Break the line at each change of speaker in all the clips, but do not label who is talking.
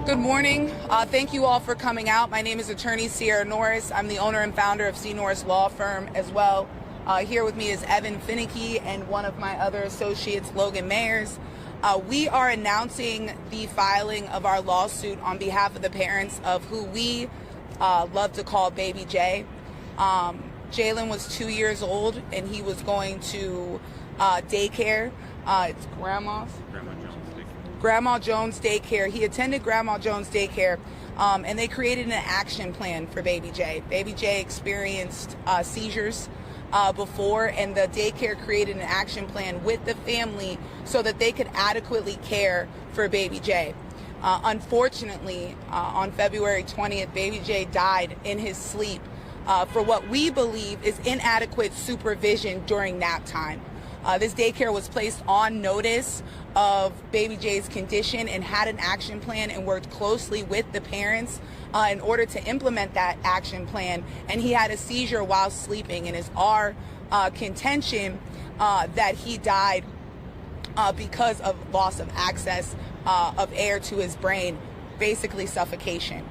Good morning. Thank you all for coming out. My name is Attorney Sierra Norris. I'm the owner and founder of C. Norris Law Firm as well. Here with me is Evan Finicky and one of my other associates, Logan Mayers. We are announcing the filing of our lawsuit on behalf of the parents of who we love to call Baby J. Jalen was 2 years old and he was going to daycare. It's Grandma Jones Daycare. He attended Grandma Jones Daycare, and they created an action plan for Baby J. Baby J experienced seizures before, and the daycare created an action plan with the family so that they could adequately care for Baby J. Unfortunately, on February 20th, Baby J died in his sleep for what we believe is inadequate supervision during nap time. This daycare was placed on notice of Baby J's condition and had an action plan and worked closely with the parents in order to implement that action plan. And he had a seizure while sleeping, and it's our contention that he died because of loss of access of air to his brain, basically suffocation.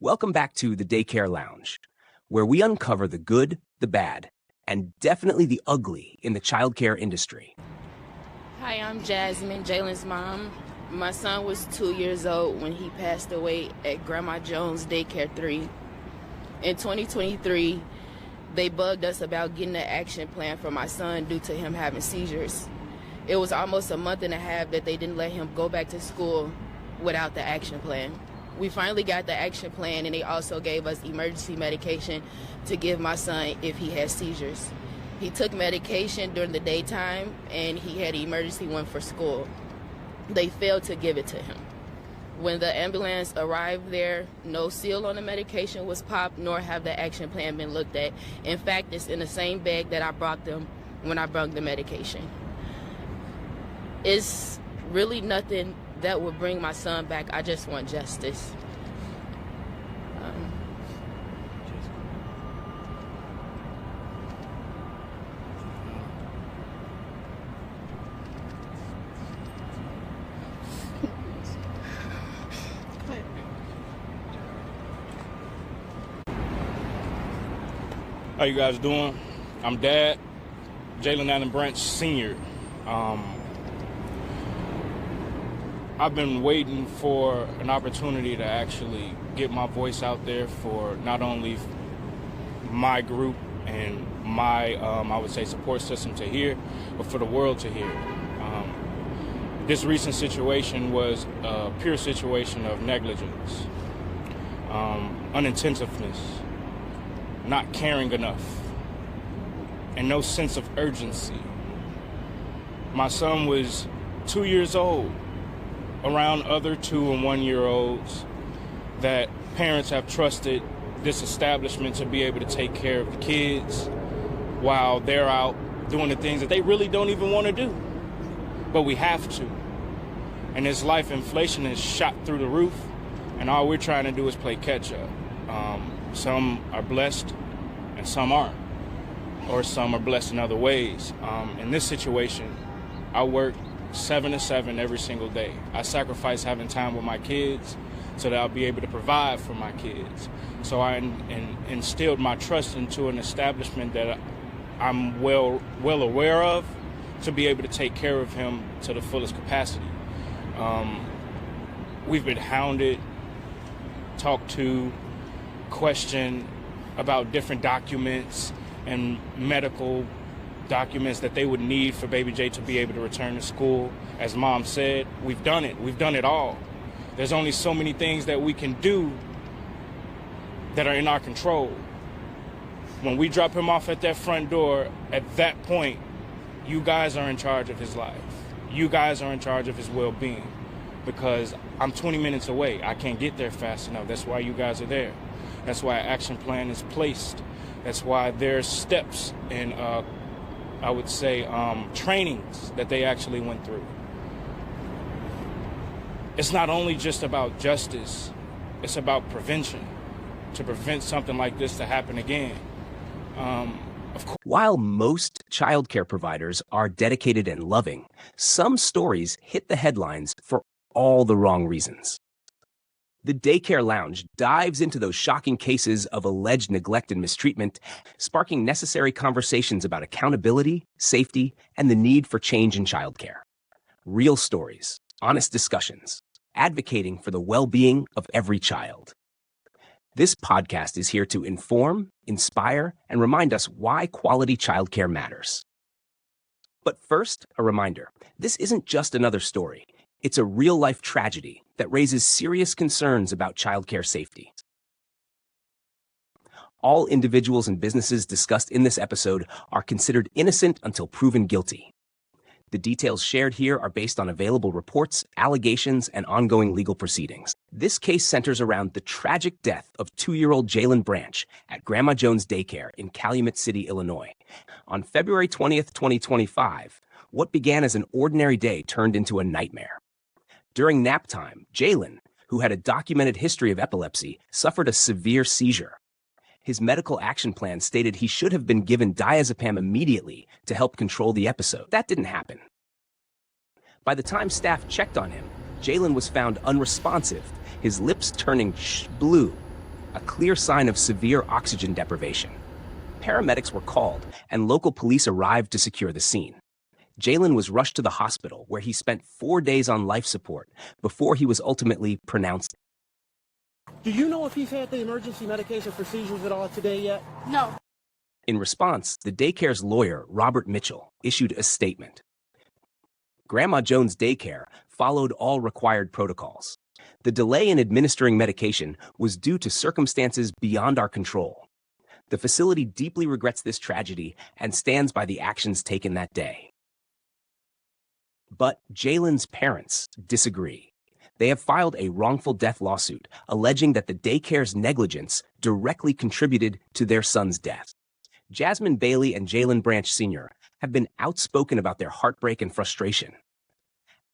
Welcome back to the Daycare Lounge, where we uncover the good, the bad, and definitely the ugly in the childcare industry.
Hi, I'm Jasmine, Jalen's mom. My son was 2 years old when he passed away at Grandma Jones Daycare 3. In 2023, they bugged us about getting an action plan for my son due to him having seizures. It was almost a month and a half that they didn't let him go back to school without the action plan. We finally got the action plan, and they also gave us emergency medication to give my son if he had seizures. He took medication during the daytime, and he had an emergency one for school. They failed to give it to him. When the ambulance arrived there, no seal on the medication was popped, nor have the action plan been looked at. In fact, it's in the same bag that I brought them when I brought the medication. It's really nothing that would bring my son back. I just want justice.
How you guys doing? I'm Dad, Jalen Allen Branch Sr. I've been waiting for an opportunity to actually get my voice out there for not only my group and my, I would say, support system to hear, but for the world to hear. This recent situation was a pure situation of negligence, unattentiveness, not caring enough, and no sense of urgency. My son was 2 years old, around other 2 and 1 year olds that parents have trusted this establishment to be able to take care of the kids while they're out doing the things that they really don't even want to do. But we have to. And this life inflation is shot through the roof, and all we're trying to do is play catch up. Some are blessed and some aren't, or some are blessed in other ways. In this situation, I work 7 to 7 every single day. I sacrifice having time with my kids so that I'll be able to provide for my kids. So I instilled my trust into an establishment that I'm well aware of to be able to take care of him to the fullest capacity. We've been hounded, talked to, questioned about different documents and medical documents that they would need for Baby J to be able to return to school. As Mom said, we've done it. We've done it all. There's only so many things that we can do that are in our control. When we drop him off at that front door, at that point, you guys are in charge of his life. You guys are in charge of his well-being, because I'm 20 minutes away. I can't get there fast enough. That's why you guys are there. That's why an action plan is placed. That's why there's steps and I would say trainings that they actually went through. It's not only just about justice, it's about prevention, to prevent something like this to happen again.
While most childcare providers are dedicated and loving, some stories hit the headlines for all the wrong reasons. The Daycare Lounge dives into those shocking cases of alleged neglect and mistreatment, sparking necessary conversations about accountability, safety, and the need for change in childcare. Real stories, honest discussions, advocating for the well-being of every child. This podcast is here to inform, inspire, and remind us why quality childcare matters. But first, a reminder, this isn't just another story. It's a real-life tragedy that raises serious concerns about childcare safety. All individuals and businesses discussed in this episode are considered innocent until proven guilty. The details shared here are based on available reports, allegations, and ongoing legal proceedings. This case centers around the tragic death of 2-year-old Jalen Branch at Grandma Jones Daycare in Calumet City, Illinois. On February 20th, 2025, what began as an ordinary day turned into a nightmare. During nap time, Jalen, who had a documented history of epilepsy, suffered a severe seizure. His medical action plan stated he should have been given diazepam immediately to help control the episode. That didn't happen. By the time staff checked on him, Jalen was found unresponsive, his lips turning blue, a clear sign of severe oxygen deprivation. Paramedics were called, and local police arrived to secure the scene. Jalen was rushed to the hospital, where he spent 4 days on life support before he was ultimately pronounced.
Do you know if he's had the emergency medication for seizures at all today yet?
No.
In response, the daycare's lawyer, Robert Mitchell, issued a statement. Grandma Jones Daycare followed all required protocols. The delay in administering medication was due to circumstances beyond our control. The facility deeply regrets this tragedy and stands by the actions taken that day. But Jalen's parents disagree. They have filed a wrongful death lawsuit alleging that the daycare's negligence directly contributed to their son's death. Jasmine Bailey and Jalen Branch Sr. have been outspoken about their heartbreak and frustration.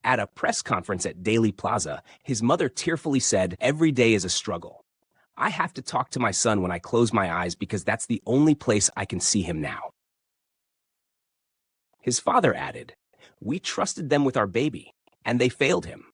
At a press conference at Daily Plaza, his mother tearfully said, "Every day is a struggle. I have to talk to my son when I close my eyes because that's the only place I can see him now." His father added, "We trusted them with our baby, and they failed him.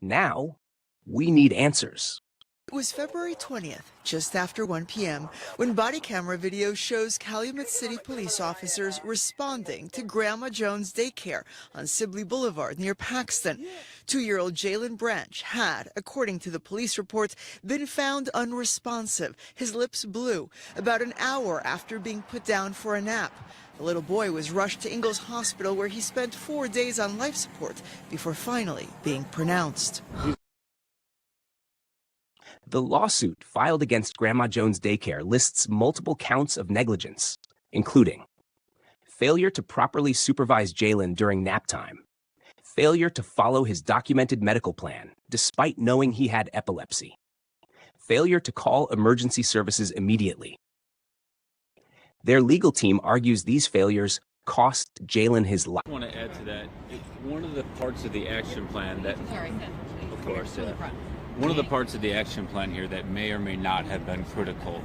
Now, we need answers."
It was February 20th, just after 1 p.m., when body camera video shows Calumet City police officers responding to Grandma Jones Daycare on Sibley Boulevard near Paxton. 2-year-old Jalen Branch had, according to the police reports, been found unresponsive, his lips blue, about an hour after being put down for a nap. The little boy was rushed to Ingalls Hospital, where he spent 4 days on life support before finally being pronounced.
The lawsuit filed against Grandma Jones Daycare lists multiple counts of negligence, including failure to properly supervise Jalen during nap time, failure to follow his documented medical plan despite knowing he had epilepsy, failure to call emergency services immediately. Their legal team argues these failures cost Jalen his life.
I want to add to that. One of the parts of the action plan that, of course, one of the parts of the action plan here that may or may not have been critical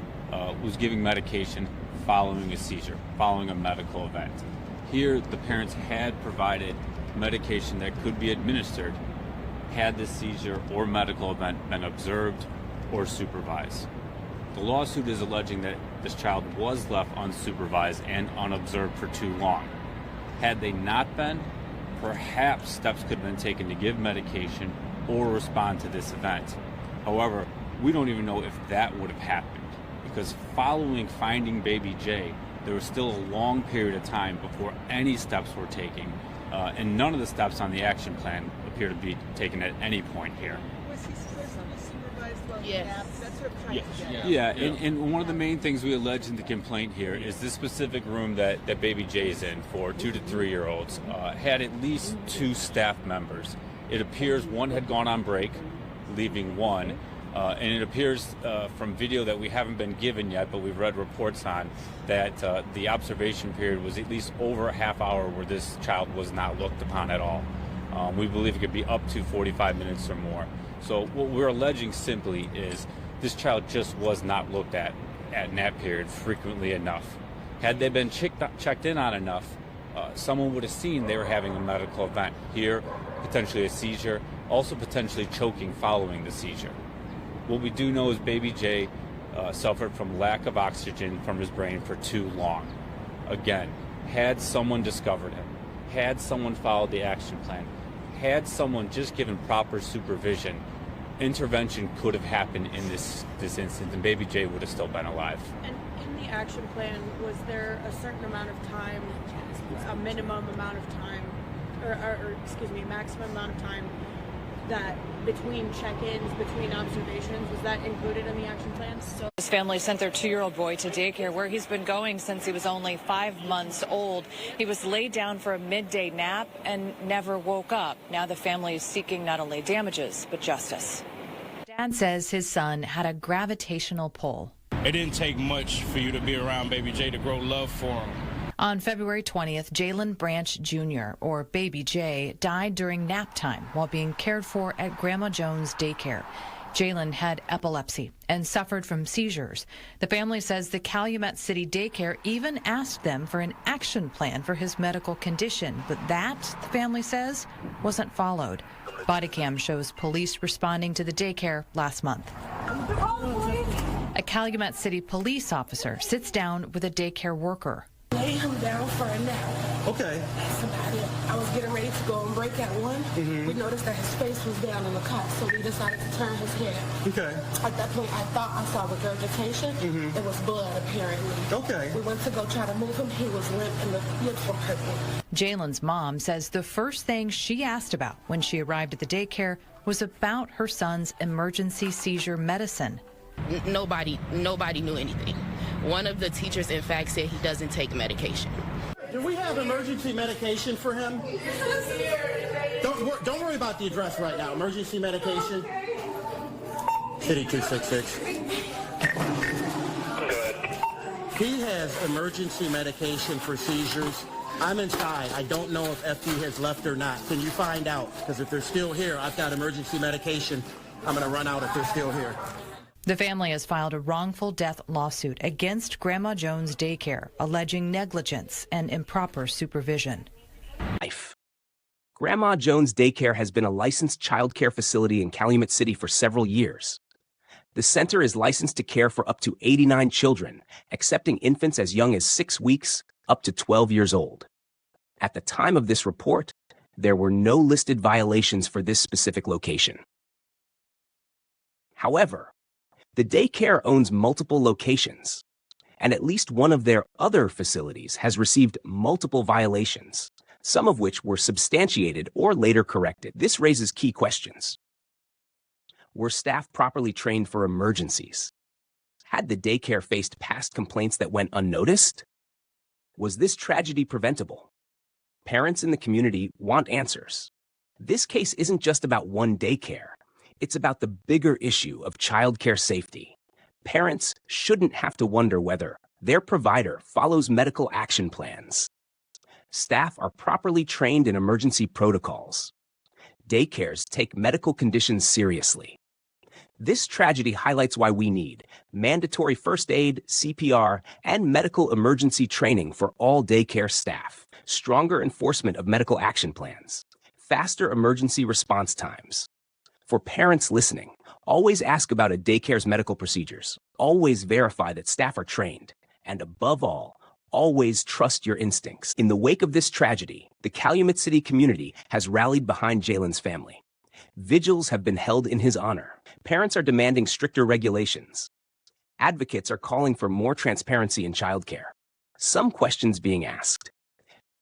was giving medication following a seizure, following a medical event. Here, the parents had provided medication that could be administered had the seizure or medical event been observed or supervised. The lawsuit is alleging that this child was left unsupervised and unobserved for too long. Had they not been, perhaps steps could have been taken to give medication or respond to this event. However, we don't even know if that would have happened, because following finding baby J, there was still a long period of time before any steps were taken, and none of the steps on the action plan appear to be taken at any point here.
Was he still supervised while
Yes.
napped? That's what I'm trying to get.
Yeah, and one of the main things we allege in the complaint here is this specific room that baby J is in for 2 to 3-year-olds had at least 2 staff members. It appears one had gone on break, leaving one, and it appears from video that we haven't been given yet, but we've read reports on, that the observation period was at least over a half hour where this child was not looked upon at all. We believe it could be up to 45 minutes or more. So what we're alleging simply is this child just was not looked at nap period frequently enough. Had they been checked in on enough, someone would have seen they were having a medical event. Here, potentially a seizure, also potentially choking following the seizure. What we do know is baby Jay suffered from lack of oxygen from his brain for too long. Again, had someone discovered him, had someone followed the action plan, had someone just given proper supervision, intervention could have happened in this instance, and baby Jay would have still been alive.
And in the action plan, was there a certain amount of time, a minimum amount of time, or excuse me, a maximum amount of time that between check-ins, between observations, was that included in the action plan? So
his family sent their 2-year-old boy to daycare, where he's been going since he was only 5 months old. He was laid down for a midday nap and never woke up. Now the family is seeking not only damages, but justice.
Dad says his son had a gravitational pull.
It didn't take much for you to be around baby Jay to grow love for him.
On February 20th, Jalen Branch Jr., or Baby J, died during nap time while being cared for at Grandma Jones Daycare. Jalen had epilepsy and suffered from seizures. The family says the Calumet City Daycare even asked them for an action plan for his medical condition, but that, the family says, wasn't followed. Body cam shows police responding to the daycare last month. A Calumet City police officer sits down with a daycare worker.
Lay him down for a nap.
Okay.
That's about it. I was getting ready to go and break out one. We noticed that his face was down in the cot, so we decided to turn his head.
Okay.
At that point, I thought I saw regurgitation. It was blood, apparently.
Okay.
We went to go try to move him. He was limp and the lips were purple.
Jalen's mom says the first thing she asked about when she arrived at the daycare was about her son's emergency seizure medicine.
Nobody knew anything. One of the teachers, in fact, said he doesn't take medication.
Do we have emergency medication for him? Don't worry about the address right now. Emergency medication. City 266. He has emergency medication for seizures. I'm inside. I don't know if FD has left or not. Can you find out? Because if they're still here, I've got emergency medication. I'm going to run out if they're still here.
The family has filed a wrongful death lawsuit against Grandma Jones Daycare, alleging negligence and improper supervision.
Life. Grandma Jones Daycare has been a licensed childcare facility in Calumet City for several years. The center is licensed to care for up to 89 children, accepting infants as young as 6 weeks up to 12 years old. At the time of this report, there were no listed violations for this specific location. However, the daycare owns multiple locations, and at least one of their other facilities has received multiple violations, some of which were substantiated or later corrected. This raises key questions. Were staff properly trained for emergencies? Had the daycare faced past complaints that went unnoticed? Was this tragedy preventable? Parents in the community want answers. This case isn't just about one daycare. It's about the bigger issue of childcare safety. Parents shouldn't have to wonder whether their provider follows medical action plans. Staff are properly trained in emergency protocols. Daycares take medical conditions seriously. This tragedy highlights why we need mandatory first aid, CPR, and medical emergency training for all daycare staff, stronger enforcement of medical action plans, faster emergency response times. For parents listening, always ask about a daycare's medical procedures. Always verify that staff are trained. And above all, always trust your instincts. In the wake of this tragedy, the Calumet City community has rallied behind Jalen's family. Vigils have been held in his honor. Parents are demanding stricter regulations. Advocates are calling for more transparency in childcare. Some questions being asked.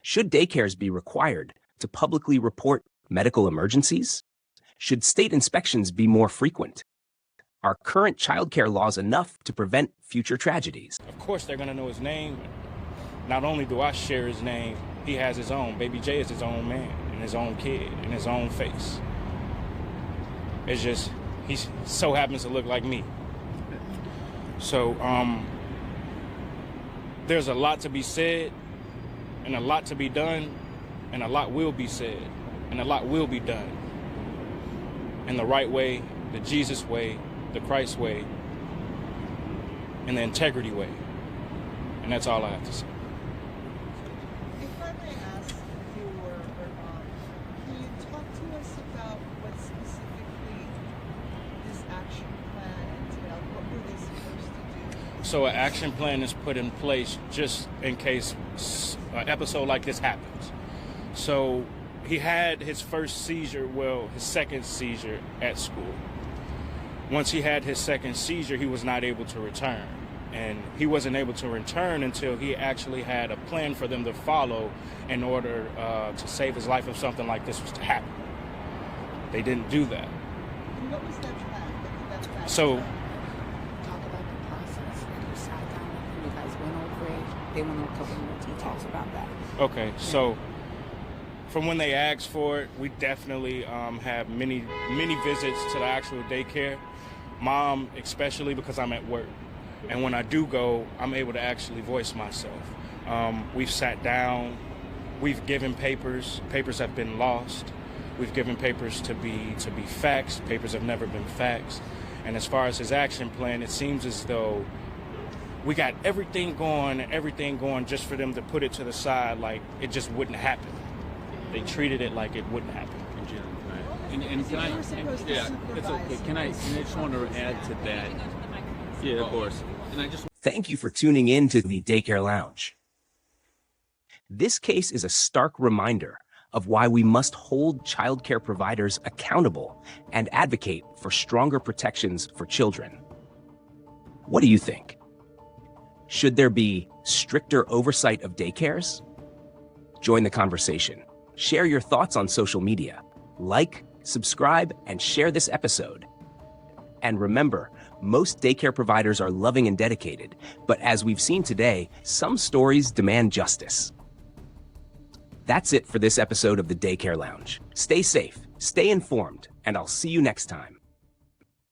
Should daycares be required to publicly report medical emergencies? Should state inspections be more frequent? Are current childcare laws enough to prevent future tragedies?
Of course they're going to know his name. Not only do I share his name, he has his own. Baby J is his own man and his own kid and his own face. It's just, he so happens to look like me. So, there's a lot to be said and a lot to be done and a lot will be said and a lot will be done. In the right way, the Jesus way, the Christ way, and the integrity way. And that's all I have to say.
If I may ask you or mom, can you talk to us about what specifically this action plan
So an action plan is put in place just in case an episode like this happens. So he had his first seizure, well, his second seizure at school. Once he had his second seizure, he was not able to return. And he wasn't able to return until he actually had a plan for them to follow in order to save his life if something like this was to happen. They didn't do that.
And what was that plan?
So,
Talk about the process. You sat down and you guys went over it. They went over a couple more details about that.
okay, so from when they asked for it, we definitely have many visits to the actual daycare. Mom, especially because I'm at work. And when I do go, I'm able to actually voice myself. We've sat down, we've given papers. Papers have been lost. We've given papers to be faxed. Papers have never been faxed. And as far as his action plan, it seems as though we got everything going just for them to put it to the side like it just wouldn't happen. They treated it like it wouldn't happen.
And can I? Yeah, it's okay. Can I just want to add to that? Yeah, of course. And I just
Thank you for tuning in to the Daycare Lounge. This case is a stark reminder of why we must hold childcare providers accountable and advocate for stronger protections for children. What do you think? Should there be stricter oversight of daycares? Join the conversation. Share your thoughts on social media. Like, subscribe, and share this episode. And remember, most daycare providers are loving and dedicated, but as we've seen today, some stories demand justice. That's it for this episode of the Daycare Lounge. Stay safe, stay informed, and I'll see you next time.